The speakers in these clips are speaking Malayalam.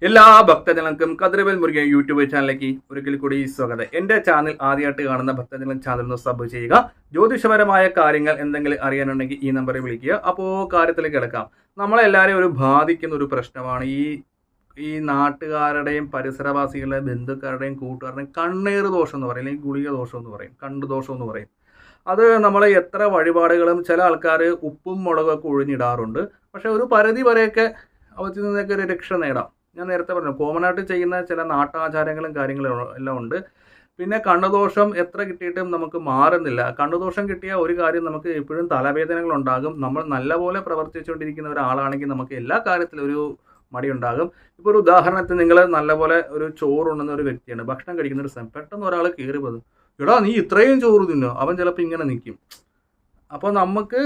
എല്ലാ ഭക്തജനങ്ങൾക്കും കതിരവേൽ മുരുകൻ യൂട്യൂബ് ചാനലിലേക്ക് ഒരിക്കൽ കൂടി സ്വാഗതം. എൻ്റെ ചാനൽ ആദ്യമായിട്ട് കാണുന്ന ഭക്തജനം ചാനൽ ഒന്ന് സബ് ചെയ്യുക. ജ്യോതിഷപരമായ കാര്യങ്ങൾ എന്തെങ്കിലും അറിയാനുണ്ടെങ്കിൽ ഈ നമ്പറിൽ വിളിക്കുക. അപ്പോൾ കാര്യത്തിലേക്ക് കിടക്കാം. നമ്മളെല്ലാവരെയും ഒരു ബാധിക്കുന്ന ഒരു പ്രശ്നമാണ് ഈ നാട്ടുകാരുടെയും പരിസരവാസികളുടെയും ബന്ധുക്കാരുടെയും കൂട്ടുകാരുടെയും കണ്ണേറ് ദോഷം എന്ന് പറയും, അല്ലെങ്കിൽ ഗുളിക ദോഷം എന്ന് പറയും, കണ്ടു ദോഷം എന്ന് പറയും. അത് നമ്മൾ എത്ര വഴിപാടുകളും ചില ആൾക്കാർ ഉപ്പും മുളകൊക്കെ ഒഴിഞ്ഞിടാറുണ്ട്. പക്ഷെ ഒരു പരിധി വരെയൊക്കെ അവത്തിൽ നിന്നൊക്കെ ഒരു രക്ഷ നേടാം. ഞാൻ നേരത്തെ പറഞ്ഞു, കോമൺ ആയിട്ട് ചെയ്യുന്ന ചില നാട്ടാചാരങ്ങളും കാര്യങ്ങളും എല്ലാം ഉണ്ട്. പിന്നെ കണ്ണുദോഷം എത്ര കിട്ടിയിട്ടും നമുക്ക് മാറുന്നില്ല. കണ്ണുദോഷം കിട്ടിയ ഒരു കാര്യം, നമുക്ക് എപ്പോഴും തലവേദനകൾ ഉണ്ടാകും. നമ്മൾ നല്ലപോലെ പ്രവർത്തിച്ചുകൊണ്ടിരിക്കുന്ന ഒരാളാണെങ്കിൽ നമുക്ക് എല്ലാ കാര്യത്തിലും ഒരു മടിയുണ്ടാകും. ഇപ്പോൾ ഒരു ഉദാഹരണത്തിന്, നിങ്ങൾ നല്ലപോലെ ഒരു ചോറുണ്ടെന്ന ഒരു വ്യക്തിയാണ്, ഭക്ഷണം കഴിക്കുന്ന ഒരു സമയം പെട്ടെന്ന് ഒരാൾ കയറി പോകും, എടാ നീ ഇത്രയും ചോറ് തിന്നോ, അവൻ ചിലപ്പോൾ ഇങ്ങനെ നിൽക്കും. അപ്പോൾ നമുക്ക്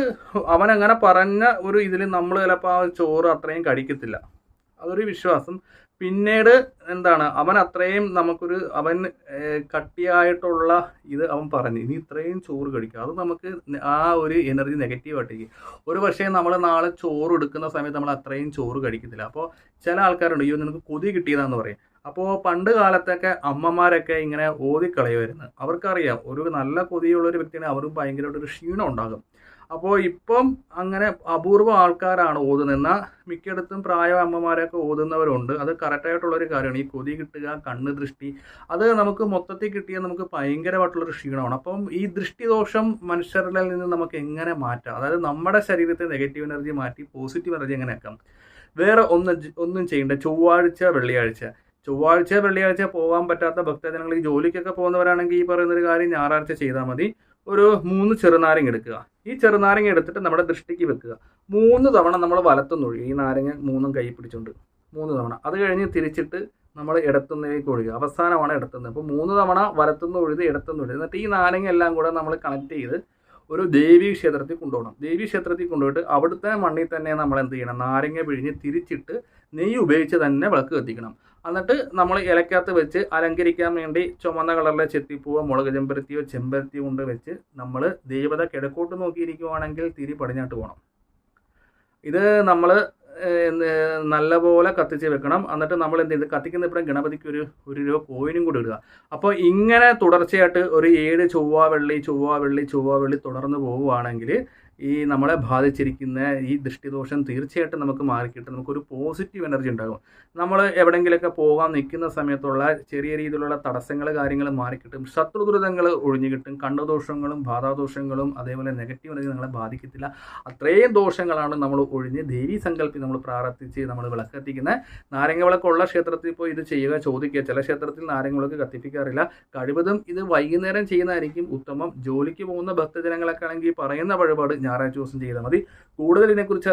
അവനങ്ങനെ പറഞ്ഞ ഒരു ഇതിൽ നമ്മൾ ചിലപ്പോൾ ആ ചോറ് അത്രയും കഴിക്കത്തില്ല. അതൊരു വിശ്വാസം. പിന്നീട് എന്താണ്, അവൻ അത്രയും അവൻ കട്ടിയായിട്ടുള്ള ഇത് അവൻ പറഞ്ഞു, ഇനി ഇത്രയും ചോറ് കഴിക്കുക. അത് നമുക്ക് ആ ഒരു എനർജി നെഗറ്റീവായിട്ടേക്ക്. ഒരു പക്ഷേ നമ്മൾ നാളെ ചോറ് എടുക്കുന്ന സമയത്ത് നമ്മൾ അത്രയും ചോറ് കഴിക്കത്തില്ല. അപ്പോൾ ചില ആൾക്കാരുണ്ട്, അയ്യോ നിനക്ക് കൊതി കിട്ടിയതാന്ന് പറയും. അപ്പോൾ പണ്ട് കാലത്തൊക്കെ അമ്മമാരൊക്കെ ഇങ്ങനെ ഓതിക്കളയുമായിരുന്നു. അവർക്കറിയാം ഒരു നല്ല കൊതിയുള്ളൊരു വ്യക്തിയാണ്, അവർക്ക് ഭയങ്കരമായിട്ടൊരു ക്ഷീണം ഉണ്ടാകും. അപ്പോൾ ഇപ്പം അങ്ങനെ അപൂർവം ആൾക്കാരാണ് ഓതുന്നത്. എന്നാൽ മിക്കയിടത്തും പ്രായ അമ്മമാരൊക്കെ ഓതുന്നവരുണ്ട്. അത് കറക്റ്റായിട്ടുള്ളൊരു കാര്യമാണ്. ഈ കൊതി കിട്ടുക, കണ്ണ് ദൃഷ്ടി, അത് നമുക്ക് മൊത്തത്തിൽ കിട്ടിയാൽ നമുക്ക് ഭയങ്കരമായിട്ടുള്ളൊരു ക്ഷീണമാണ്. അപ്പം ഈ ദൃഷ്ടിദോഷം മനുഷ്യരിൽ നിന്ന് നമുക്ക് എങ്ങനെ മാറ്റാം, അതായത് നമ്മുടെ ശരീരത്തെ നെഗറ്റീവ് എനർജി മാറ്റി പോസിറ്റീവ് എനർജി എങ്ങനെ ആക്കാം? വേറെ ഒന്നും ചെയ്യേണ്ട. ചൊവ്വാഴ്ച വെള്ളിയാഴ്ച പോകാൻ പറ്റാത്ത ഭക്തജനങ്ങൾ, ഈ ജോലിക്കൊക്കെ പോകുന്നവരാണെങ്കിൽ ഈ പറയുന്നൊരു കാര്യം ഞായറാഴ്ച ചെയ്താൽ മതി. ഒരു 3 ചെറുനാരങ്ങ എടുക്കുക. ഈ ചെറുനാരങ്ങ എടുത്തിട്ട് നമ്മുടെ ദൃഷ്ടിക്ക് വെക്കുക. 3 തവണ നമ്മൾ വലത്തുനിന്നൊഴുകുക. ഈ നാരങ്ങ 3 കൈ പിടിച്ചുകൊണ്ട് 3 തവണ. അത് കഴിഞ്ഞ് തിരിച്ചിട്ട് നമ്മൾ ഇടത്തുനിന്നേക്ക് ഒഴുകുക. അവസാനമാണ് ഇടത്തുനിന്ന്. അപ്പോൾ 3 തവണ വലത്തുനിന്ന് ഒഴുതി ഇടത്തുനിന്ന് ഒഴുതി. എന്നിട്ട് ഈ നാരങ്ങ എല്ലാം കൂടെ നമ്മൾ കണക്ട് ചെയ്ത് ഒരു ദേവീ ക്ഷേത്രത്തിൽ കൊണ്ടുപോകണം. ദേവീ ക്ഷേത്രത്തിൽ കൊണ്ടുപോയിട്ട് അവിടുത്തെ മണ്ണിൽ തന്നെ നമ്മൾ എന്ത് ചെയ്യണം, നാരങ്ങ പിഴിഞ്ഞ് തിരിച്ചിട്ട് നെയ്യ് ഉപയോഗിച്ച് തന്നെ വിളക്ക് കത്തിക്കണം. എന്നിട്ട് നമ്മൾ ഇലക്കകത്ത് വെച്ച് അലങ്കരിക്കാൻ വേണ്ടി ചുമന്ന കളറിലെ ചെത്തിപ്പൂവോ മുളക് ചെമ്പരത്തിയോ ചെമ്പരത്തിയോ കൊണ്ട് വെച്ച് നമ്മൾ ദേവത കിഴക്കോട്ട് നോക്കിയിരിക്കുവാണെങ്കിൽ തിരി പടിഞ്ഞാട്ട് പോകണം. ഇത് നമ്മൾ നല്ലപോലെ കത്തിച്ച് വെക്കണം. എന്നിട്ട് നമ്മൾ എന്ത് ചെയ്ത് കത്തിക്കുന്ന ഇപ്പം ഗണപതിക്ക് ഒരു രൂപ കോയിനും കൂടി ഇടുക. അപ്പോൾ ഇങ്ങനെ തുടർച്ചയായിട്ട് ഒരു 7 ചൊവ്വ വെള്ളി തുടർന്ന് പോവുകയാണെങ്കിൽ ഈ നമ്മളെ ബാധിച്ചിരിക്കുന്ന ഈ ദൃഷ്ടിദോഷം തീർച്ചയായിട്ടും നമുക്ക് മാറിക്കിട്ടും. നമുക്കൊരു പോസിറ്റീവ് എനർജി ഉണ്ടാകും. നമ്മൾ എവിടെയെങ്കിലുമൊക്കെ പോകാൻ നിൽക്കുന്ന സമയത്തുള്ള ചെറിയ രീതിയിലുള്ള തടസ്സങ്ങൾ കാര്യങ്ങൾ മാറിക്കിട്ടും. ശത്രുദുരിതങ്ങൾ ഒഴിഞ്ഞു കിട്ടും. കണ്ണുദോഷങ്ങളും ബാധാദോഷങ്ങളും അതേപോലെ നെഗറ്റീവ് എനർജി നമ്മളെ ബാധിക്കത്തില്ല. അത്രയും ദോഷങ്ങളാണ് നമ്മൾ ഒഴിഞ്ഞ് ദേവീ സങ്കല്പി നമ്മൾ പ്രാർത്ഥിച്ച് നമ്മൾ വിളക്കത്തിക്കുന്ന. നാരങ്ങ വിളക്കുള്ള ക്ഷേത്രത്തിൽ പോയി ഇത് ചെയ്യുക, ചോദിക്കുക. ചില ക്ഷേത്രത്തിൽ നാരങ്ങ വിളക്ക് കത്തിപ്പിക്കാറില്ല. കഴിവതും ഇത് വൈകുന്നേരം ചെയ്യുന്നതായിരിക്കും ഉത്തമം. ജോലിക്ക് പോകുന്ന ഭക്തജനങ്ങളൊക്കെ ആണെങ്കിൽ പറയുന്ന വഴിപാട് ഞായറാഴ്ച ദിവസം ചെയ്താൽ മതി. കൂടുതൽ ഇതിനെക്കുറിച്ച്